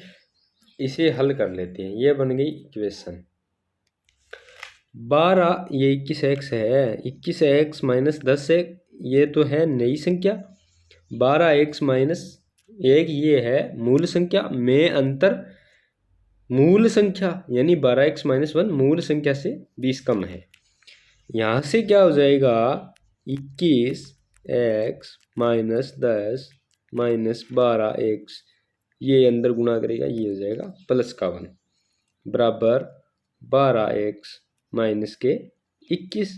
Speaker 1: इसे हल कर लेते हैं। ये बन गई इक्वेशन 12। ये 21x है, 21x माइनस 10 है, ये तो है नई संख्या। 12x माइनस 1 ये है मूल संख्या में अंतर मूल संख्या यानी 12x माइनस 1 मूल संख्या से 20 कम है। यहाँ से क्या हो जाएगा? 21x माइनस 10 माइनस 12x, ये अंदर गुणा करेगा, ये हो जाएगा प्लस का 1 बराबर 12x माइनस के 21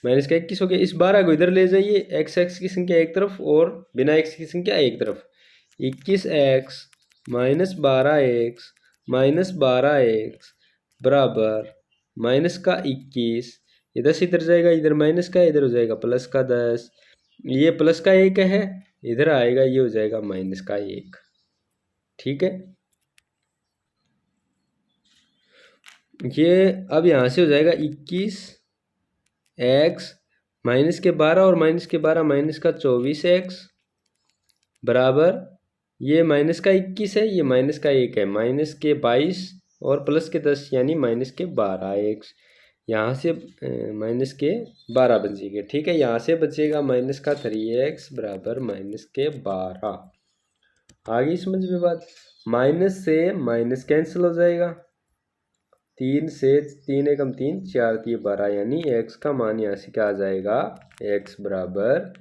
Speaker 1: माइनस का 21 हो गया। इस 12 को इधर ले जाइए, x की संख्या एक तरफ और बिना x की संख्या एक तरफ। 21x minus 12x minus 12x बराबर माइनस का 21। ये 10 इधर जाएगा, इधर माइनस का, इधर हो जाएगा प्लस का 10। ये प्लस का 1 है, इधर आएगा, ये हो जाएगा माइनस का 1। ठीक है, ये अब यहाँ से हो जाएगा 21x माइनस के 12 और माइनस के 12 माइनस का 24x बराबर ये माइनस का 21 है, ये माइनस का 1 है, माइनस के 22 और प्लस के 10 यानी माइनस के 12x। यहाँ से माइनस के 12 बचेगा। ठीक है, यहाँ से बचेगा माइनस का 3x बराबर माइनस के 12। आगे समझ में बात? माइनस से माइनस कैंसिल हो जाएगा, 3 से 3 एकम 3 4 3 12 यानी x का मान यहाँ से क्या आ जाएगा? x बराबर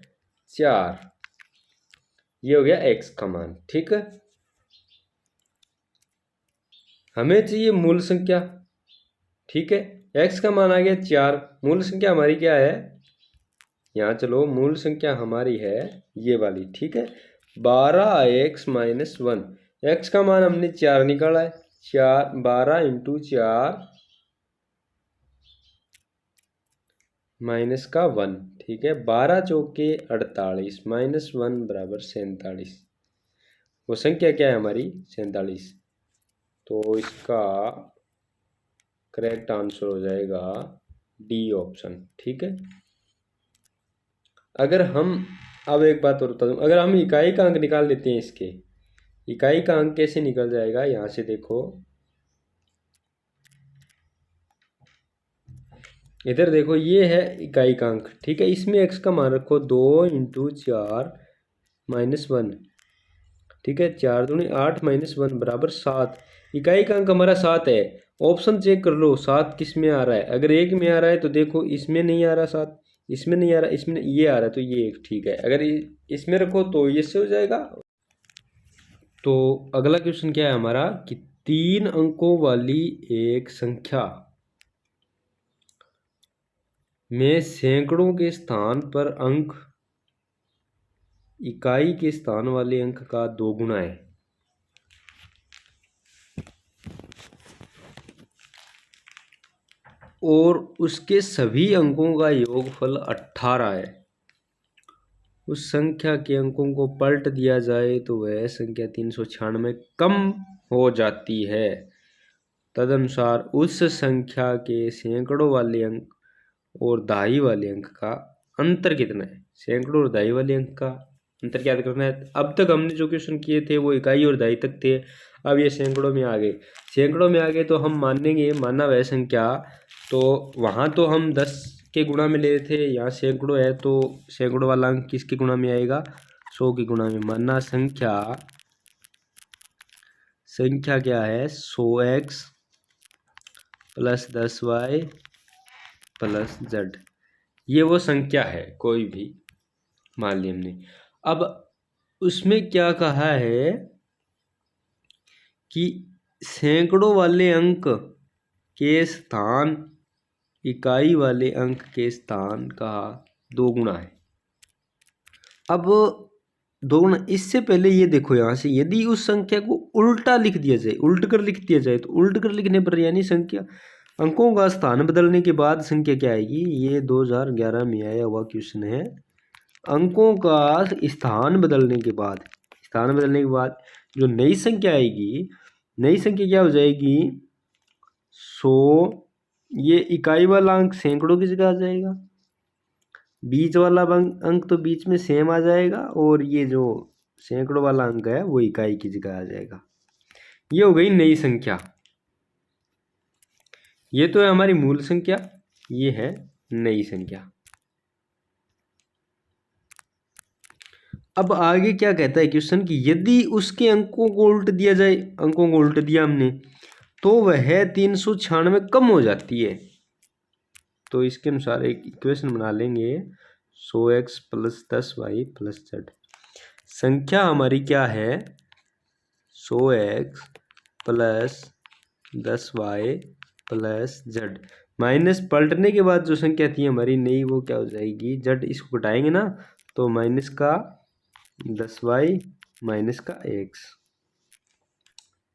Speaker 1: 4। ये हो गया x का मान। ठीक है, हमें चाहिए मूल संख्या। ठीक है, x का मान आ गया 4। मूल संख्या हमारी क्या है? यहाँ चलो, मूल संख्या हमारी है ये वाली। ठीक है, 12x माइनस 1। x का मान हमने 4 निकाला है, 12 इंटू 4 माइनस का 1। ठीक है, 12 चौके 48 माइनस 1 बराबर 47। वो संख्या क्या है हमारी? 47। तो इसका करेक्ट आंसर हो जाएगा डी ऑप्शन। ठीक है, अगर हम अब एक बात और बता दूं, अगर हम इकाई का अंक निकाल लेते हैं इसके, इकाई का अंक कैसे निकल जाएगा? यहाँ से देखो, इधर देखो, ये है इकाई का अंक। ठीक है, इसमें x का मान रखो 2 इंटू 4 माइनस 1। ठीक है, 4 दूनी 8 माइनस 1 बराबर 7। इकाई का अंक हमारा 7 है। ऑप्शन चेक कर लो 7 किस में आ रहा है। अगर एक में आ रहा है तो देखो इसमें नहीं आ रहा 7, इसमें नहीं आ रहा, इसमें ये आ रहा है, तो ये एक ठीक है। अगर इसमें रखो तो ये से हो जाएगा। तो अगला क्वेश्चन क्या है हमारा कि 3 अंकों वाली एक संख्या में सैकड़ों के स्थान पर अंक इकाई के स्थान वाले अंक का 2 गुना है। और उसके सभी अंकों का योगफल 18 है। उस संख्या के अंकों को पलट दिया जाए तो वह संख्या 396 कम हो जाती है। तदनुसार उस संख्या के सैकड़ों वाले अंक और दहाई वाले अंक का अंतर कितना है? सैकड़ों और दहाई वाले अंक का अंतर क्या करना है? अब तक हमने जो क्वेश्चन किए थे वो इकाई और दहाई तक थे। अब ये सैकड़ों में आ गए, सैकड़ों में आ गए तो हम मानेंगे माना वह संख्या, तो वहाँ तो हम 10 के गुणा में ले रहे थे, यहाँ सैकड़ों है तो सैकड़ों वाला अंक किसके गुणा में आएगा, 100 के गुणा में। माना संख्या क्या है 100x plus 10y plus z, ये वो संख्या है कोई भी मान ली हमने। अब उसमें क्या कहा है कि सैकड़ों वाले अंक के स्थान इकाई वाले अंक के स्थान का 2 गुना है। अब 2 गुना, इससे पहले ये देखो यहाँ से यदि उस संख्या को उल्टा लिख दिया जाए, उल्ट कर लिख दिया जाए, तो उल्ट कर लिखने पर यानी संख्या अंकों का स्थान बदलने के बाद संख्या क्या आएगी, ये 2011 में आया हुआ क्वेश्चन है। अंकों का स्थान बदलने के बाद जो नई संख्या आएगी, नई संख्या क्या हो जाएगी 100, ये इकाई वाला अंक सैकड़ों की जगह आ जाएगा, बीच वाला अंक तो बीच में सेम आ जाएगा, और ये जो सैकड़ों वाला अंक है वो इकाई की जगह आ जाएगा। ये हो गई नई संख्या। ये तो है हमारी मूल संख्या, ये है नई संख्या। अब आगे क्या कहता है क्वेश्चन कि यदि उसके अंकों को उल्ट दिया जाए, अंकों को उल्ट दिया हमने, तो वह 396 कम हो जाती है। तो इसके अनुसार एक इक्वेशन बना लेंगे, 100x plus 10y plus z। संख्या हमारी क्या है 100x plus 10y plus z, minus पलटने के बाद जो संख्या थी हमारी नई वो क्या हो जाएगी z, इसको घटाएंगे ना तो माइनस का 10y माइनस का x।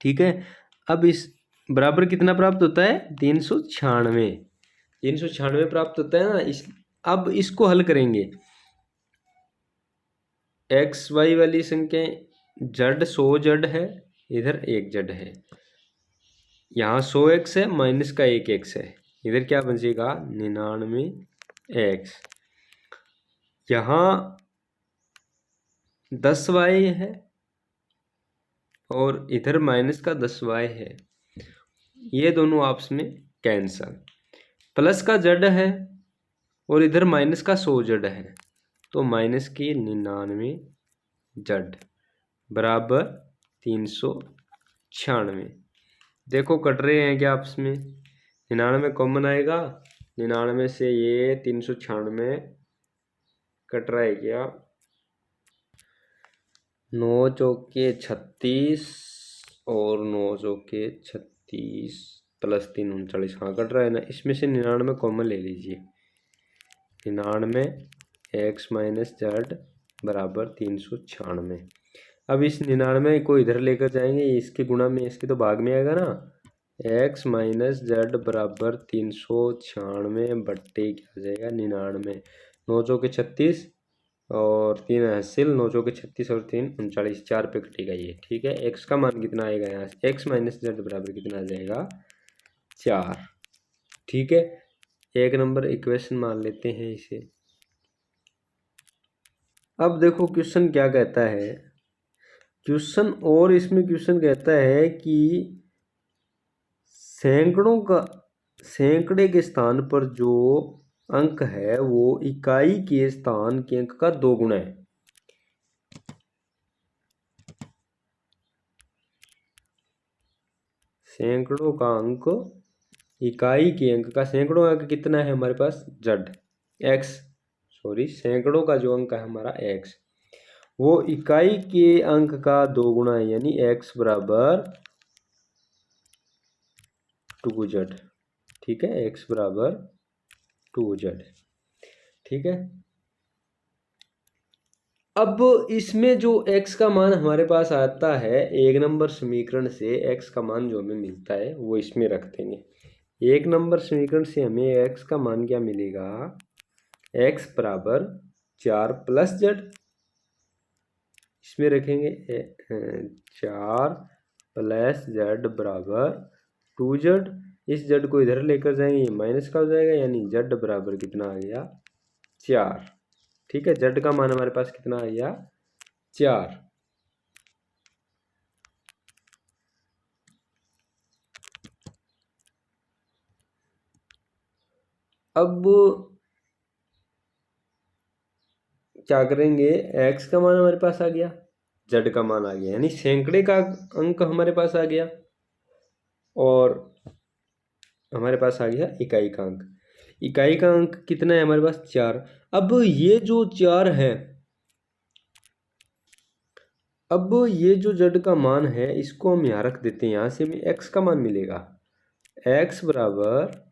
Speaker 1: ठीक है, अब इस बराबर कितना प्राप्त होता है 396 प्राप्त होता है ना। अब इसको हल करेंगे, एक्स वाई वाली संख्या जड 100 है, इधर 1 है, यहाँ 100x है माइनस का 1x है, इधर क्या बचेगा 99x। यहाँ 10y है और इधर माइनस का 10y है, ये दोनों आपस में कैंसल। प्लस का z है और इधर माइनस का 100z है, तो माइनस की 99z बराबर 396। देखो कट रहे हैं क्या आपस में, 99 कॉमन आएगा, 99 से ये 396 कट रहा है क्या, 9 चौके 36 और 9 चौके 36 प्लस 3 39, हाँ कट रहा है ना। इसमें से 99 कॉमन ले लीजिए, 99 x माइनस जेड बराबर 396। अब इस 99 को इधर लेकर जाएंगे, इसके गुणा में इसके तो भाग में आएगा ना, x माइनस जेड बराबर 396 बट्टे क्या आ जाएगा 99, 9 चौके 36 और 3 हासिल, 9 चौके 36 और 3 39, 4 पे कटेगा ये। ठीक है, x का मान कितना आएगा यहाँ से, x माइनस जेड बराबर कितना आ जाएगा 4। ठीक है, 1 नंबर इक्वेशन मान लेते हैं इसे। अब देखो क्वेश्चन क्या कहता है, क्वेश्चन और इसमें क्वेश्चन कहता है कि सैकड़े के स्थान पर जो अंक है वो इकाई के स्थान के अंक का 2 गुना है। सैकड़ों का अंक इकाई के अंक का, सैकड़ों अंक कितना है हमारे पास जेड एक्स, सॉरी सैकड़ों का जो अंक है हमारा एक्स, वो इकाई के अंक का 2 गुना है, यानी x बराबर 2z। ठीक है, x बराबर 2z। ठीक है, अब इसमें जो x का मान हमारे पास आता है 1 नंबर समीकरण से, x का मान जो हमें मिलता है वो इसमें रख देंगे। 1 नंबर समीकरण से हमें x का मान क्या मिलेगा, x बराबर 4 प्लस z, इसमें रखेंगे 4 प्लस z बराबर 2z, इस z को इधर लेकर जाएंगे ये माइनस का हो जाएगा, यानी z बराबर कितना आ गया 4। ठीक है, z का मान हमारे पास कितना आ गया 4। अब क्या करेंगे, x का मान हमारे पास आ गया, z का मान आ गया, यानी सैकड़े का अंक हमारे पास आ गया और हमारे पास आ गया इकाई का अंक। इकाई का अंक कितना है हमारे पास, 4। अब ये जो 4 है, अब ये जो z का मान है इसको हम यहाँ रख देते हैं, यहाँ से हमें x का मान मिलेगा। x बराबर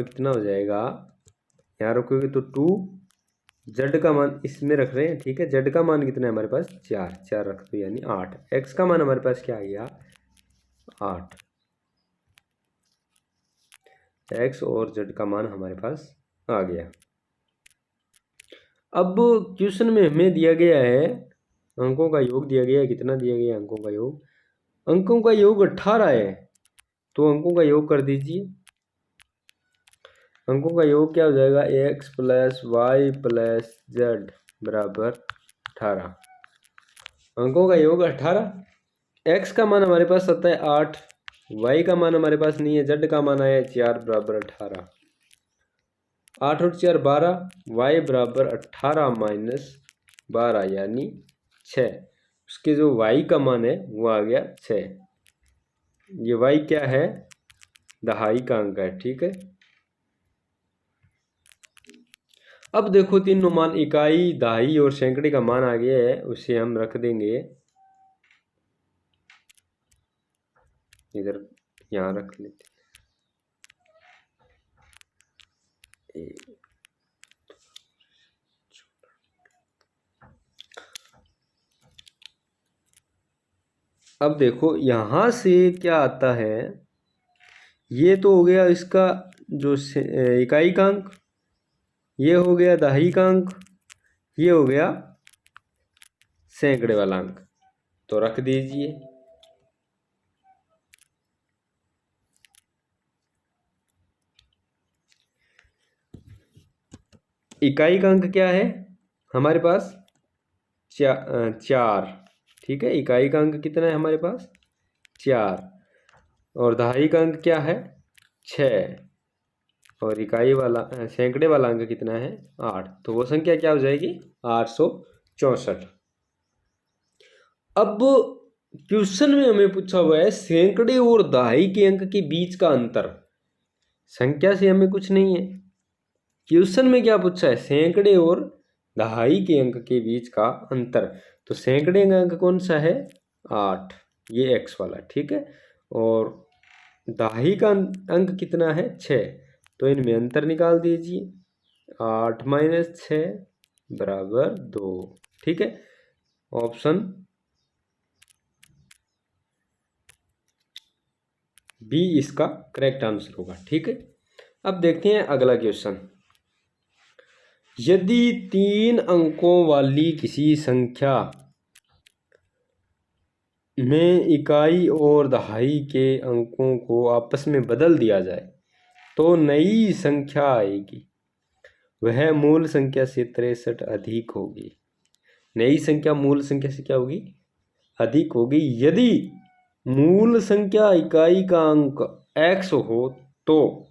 Speaker 1: कितना हो जाएगा, यहाँ रखोगे तो 2, z का मान इसमें रख रहे हैं, ठीक है। z का मान कितना है हमारे पास, 4 रख दो यानी 8। x का मान हमारे पास क्या आ गया, 8। x और z का मान हमारे पास आ गया। अब क्वेश्चन में हमें दिया गया है अंकों का योग दिया गया है, कितना दिया गया है अंकों का योग, अंकों का योग 18 है। तो अंकों का योग कर दीजिए, अंकों का योग क्या हो जाएगा, x + y + z बराबर 18। अंकों का योग 18, x का मान हमारे पास आता है 8, y का मान हमारे पास नहीं है, z का मान आया 4 बराबर 18। 8 और 4 12, y बराबर 18 - 12 यानी 6। उसके जो y का मान है वो आ गया 6। ये y क्या है, दहाई का अंक है, ठीक है। अब देखो तीनों मान, इकाई, दहाई और सैकड़े का मान आ गया है, उसे हम रख देंगे इधर, यहाँ रख लेते हैं। अब देखो यहाँ से क्या आता है, ये तो हो गया इसका जो इकाई का अंक, ये हो गया दहाई का अंक, ये हो गया सैकड़े वाला अंक, तो रख दीजिए। इकाई का अंक क्या है हमारे पास, 4, ठीक है। इकाई का अंक कितना है हमारे पास, 4, और दहाई का अंक क्या है, 6, और इकाई वाला सैकड़े वाला अंक कितना है, 8। तो वो संख्या क्या हो जाएगी, 864। अब क्वेश्चन में हमें पूछा हुआ है सैकड़े और दहाई के अंक के बीच का अंतर, संख्या से हमें कुछ नहीं है। क्वेश्चन में क्या पूछा है, सैकड़े और दहाई के अंक के बीच का अंतर, तो सैकड़े का अंक कौन सा है, 8, ये x वाला, ठीक है। और दहाई का अंक कितना है, 6, तो इनमें अंतर निकाल दीजिए, 8 - 6 बराबर 2, ठीक है। ऑप्शन बी इसका करेक्ट आंसर होगा, ठीक है। अब देखते हैं अगला क्वेश्चन। यदि 3 अंकों वाली किसी संख्या में इकाई और दहाई के अंकों को आपस में बदल दिया जाए तो नई संख्या आएगी, वह मूल संख्या से 63 अधिक होगी। नई संख्या मूल संख्या से क्या होगी, अधिक होगी। यदि मूल संख्या इकाई का अंक x हो तो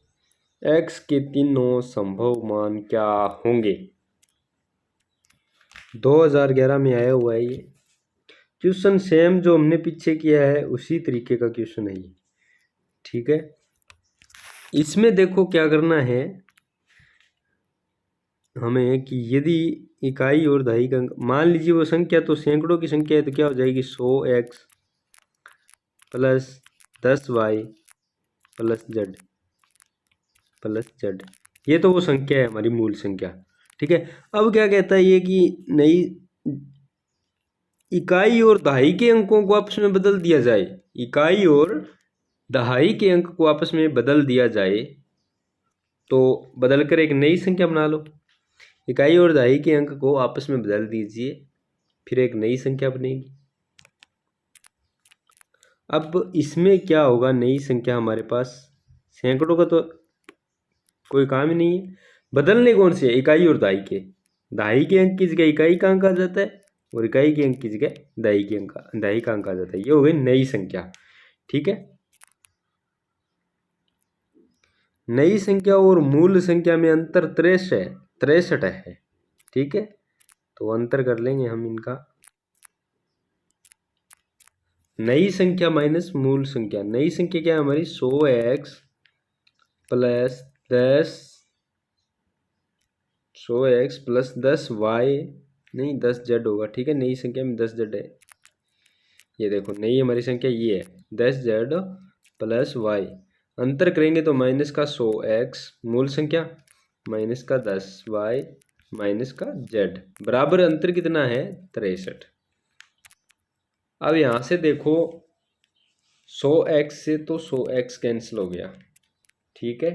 Speaker 1: x के तीनों संभव मान क्या होंगे। 2011 में आया हुआ है ये क्वेश्चन, सेम जो हमने पीछे किया है उसी तरीके का क्वेश्चन है ये, ठीक है। इसमें देखो क्या करना है हमें कि यदि इकाई और दहाई का अंक, मान लीजिए वो संख्या तो सैकड़ों की संख्या है, तो क्या हो जाएगी, 100x + 10y + z, ये तो वो संख्या है हमारी मूल संख्या, ठीक है। अब क्या कहता है ये कि नई इकाई और दहाई के अंकों को आपस में बदल दिया जाए, इकाई और दहाई के अंक को आपस में बदल दिया जाए, तो बदल कर एक नई संख्या बना लो। इकाई और दहाई के अंक को आपस में बदल दीजिए, फिर एक नई संख्या बनेगी। अब इसमें क्या होगा, नई संख्या हमारे पास, सैकड़ों का तो कोई काम ही नहीं है, बदलने कौन से, इकाई और दहाई के। दहाई के अंक की जगह इकाई का अंक आ जाता है और इकाई के अंक की जगह दहाई का अंक आ जाता है, ये हो गई नई संख्या, ठीक है। नई संख्या और मूल संख्या में अंतर 63 है। ठीक है, तो अंतर कर लेंगे हम इनका। नई संख्या माइनस मूल संख्या, नई संख्या क्या है हमारी 100x plus 100x plus 10y, नहीं 10z होगा। ठीक है, नई संख्या में 10z है। ये देखो नई हमारी संख्या ये है 10z प्लस y, अंतर करेंगे तो माइनस का 100x मूल संख्या माइनस का 10y माइनस का z बराबर अंतर कितना है 63। अब यहां से देखो 100x से तो 100x कैंसिल हो गया। ठीक है,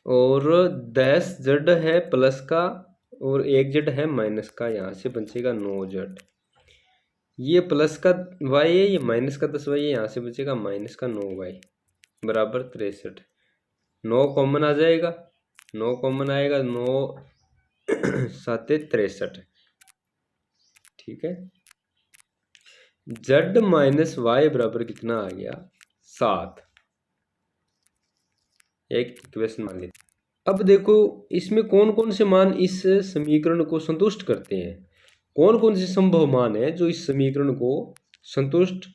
Speaker 1: और 10z है प्लस का और 1z है माइनस का, यहां से बचेगा 9z। ये प्लस का y है, ये माइनस का 10y है, यहाँ से बचेगा माइनस का 9y बराबर 63। 9 कॉमन आ जाएगा, 9 कॉमन आएगा, 9 साते 63। ठीक है, z माइनस वाई बराबर कितना आ गया 7। एक इक्वेशन मान लीजिए। अब देखो इसमें कौन कौन से मान इस समीकरण को संतुष्ट करते हैं, कौन कौन से संभव मान है जो इस समीकरण को संतुष्ट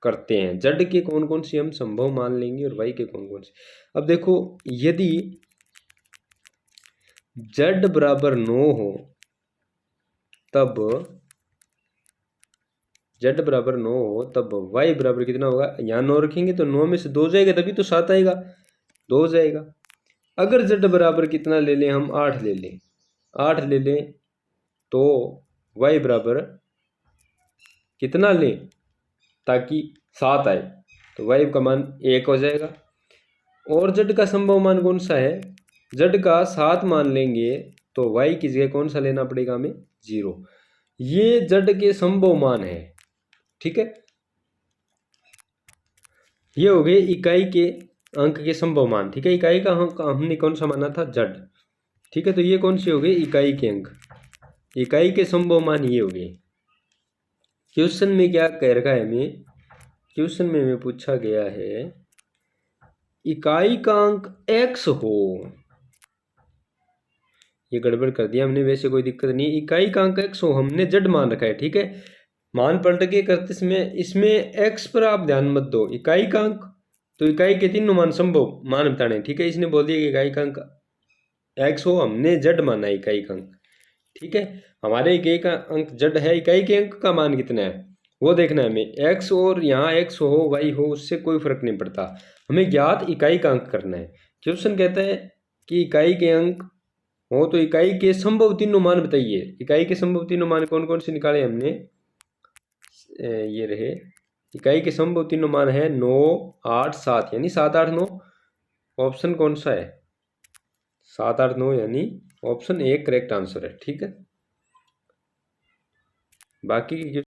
Speaker 1: करते हैं। z के कौन कौन से हम संभव मान लेंगे और y के कौन कौन से। अब देखो यदि z बराबर 9 हो तब z बराबर 9 हो तब y बराबर कितना होगा, यहाँ 9 रखेंगे तो 9 में से 2 जाएगा तभी तो 7 आएगा, 2 जाएगा। अगर z बराबर कितना ले लें हम 8 ले लें, 8 ले लें तो y बराबर कितना लें ताकि 7 आए, तो y का मान 1 हो जाएगा। और z का संभव मान कौन सा है, z का 7 मान लेंगे तो y की जगह कौन सा लेना पड़ेगा हमें 0। ये z के संभव मान है। ठीक है, ये हो गए इकाई के अंक के संभव मान। ठीक है, इकाई का अंक हमने कौन सा माना था z। ठीक है, तो ये कौन से हो गए इकाई के अंक, इकाई के संभव मान ये हो गए। क्वेश्चन में क्या कह रखा है हमें, क्वेश्चन में हमें पूछा गया है इकाई का अंक x हो, ये गड़बड़ कर दिया हमने, वैसे कोई दिक्कत नहीं। इकाई का अंक x हो, हमने z मान रखा है। ठीक है, मान पलट के करते समय इसमें x पर आप ध्यान मत दो, इकाई का अंक तो इकाई के तीनों मान संभव मान बताने। ठीक है, इसने बोल दिया कि इकाई का अंक x हो, हमने z माना है इकाई का अंक। ठीक है, हमारे इकाई का अंक z है, इकाई के अंक का मान कितना है वो देखना है हमें। x और यहाँ x हो y हो उससे कोई फर्क नहीं पड़ता, हमें ज्ञात इकाई का अंक करना है। क्वेश्चन कहता है कि इकाई के अंक हो तो इकाई के संभव तीनों मान बताइए। इकाई के संभव तीनों मान कौन कौन से निकाले हमने, ये रहे इकाई के संभव तीनों मान है 9 8 7, यानी 7 8 9। ऑप्शन कौन सा है 7 8 9, यानी ऑप्शन 1 करेक्ट आंसर है। ठीक है, बाकी